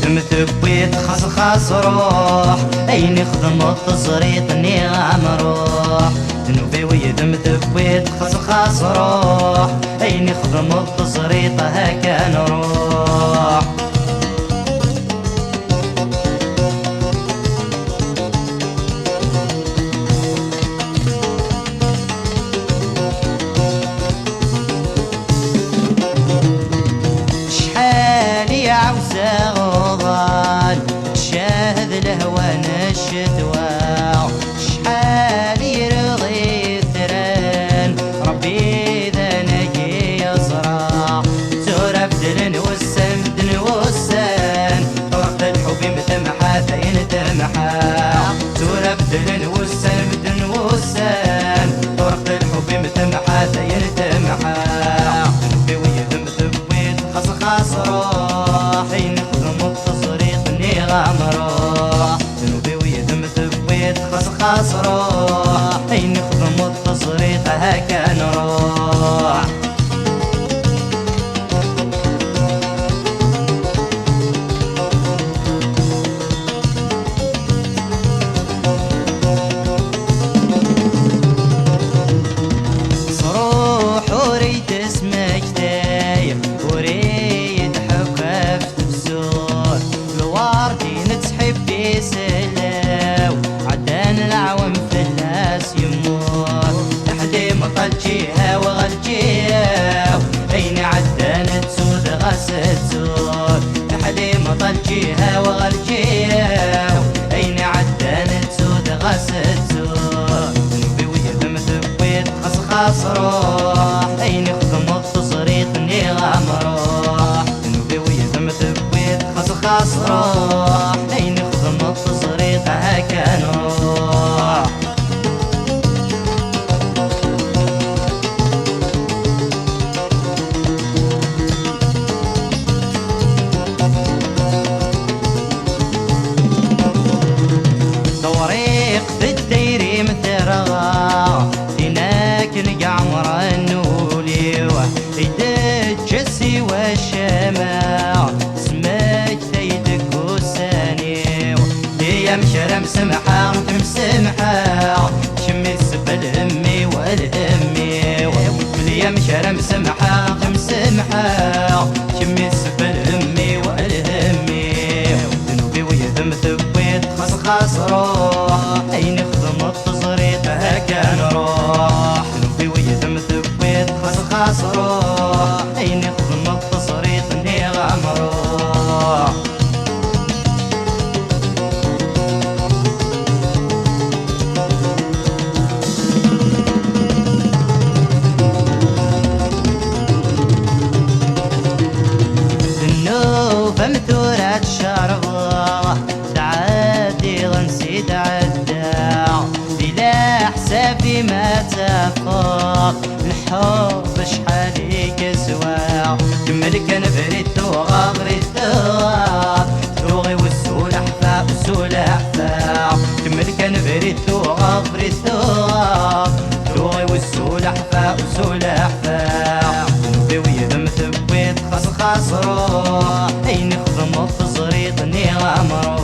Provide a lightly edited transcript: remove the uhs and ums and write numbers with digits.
ويدم ثبيت خاص روح أين يخدم التزريط ني غامروح ذنوبي ويدم ثبيت خاص روح أين يخدم التزريط هكا نروح عوسى غضال شاهد الهوى نشتواع شحال يرضي الثران ربي ذا نجي يزرع تورا بدلن والسن بدن والسن طرق الحب متمحى ثين تمحى تورا بدلن والسن بدن والسن طرق الحب متمحى ثين تمحى ذنوبي ويدم ثبيت خاص روح حين يخدم التصريق اني غامروح ذنوبي ويدم ثبيت خاص روح حين يخدم التصريق هكا نروح صروح وريد اسمك تايه وريد نتحبي سلاو عدان العوام في الناس يموت لحدي مطل جيها وغلجيها أين عدان تسود غاس تسود لحدي مطل جيها وغلجيها أين عدان تسود غاس تسود ذنوبي ويدم ثبيت خاص روح أين يخدم التصريق اني غامروح ذنوبي ويدم ثبيت خاص روح أين يخدم التصريق هكا نروح طريق في الديري مثرغا هناك نقع مرا النولي يدج جسي والشماع سمك تيدك وساني ليا مشرم سمحة مسمحة شمي السبل همي والهمي ليا مشرم سمحة مسمحة شمي السبل همي والهمي ذنوبي ويدم ثبيت خاص روح أين يخدم التزريط هكا نروح ذنوبي ويدم ثبيت خاص روح أين يخدم التزريط اني غامروح النوبة مثورة شربة تعدي غنسيد عداع بلا حسابي ما تفوق الحب شحال يكسوا كمل كان بريد ثوغا بريد ثوغي والسول حفا والسول حفا كمل كان بريد ثوغا بريد ثوغي والسول حفا والسول حفا ذنوبي ويدم ثبيت خاص روح أين يخدم التزريط اني غامروح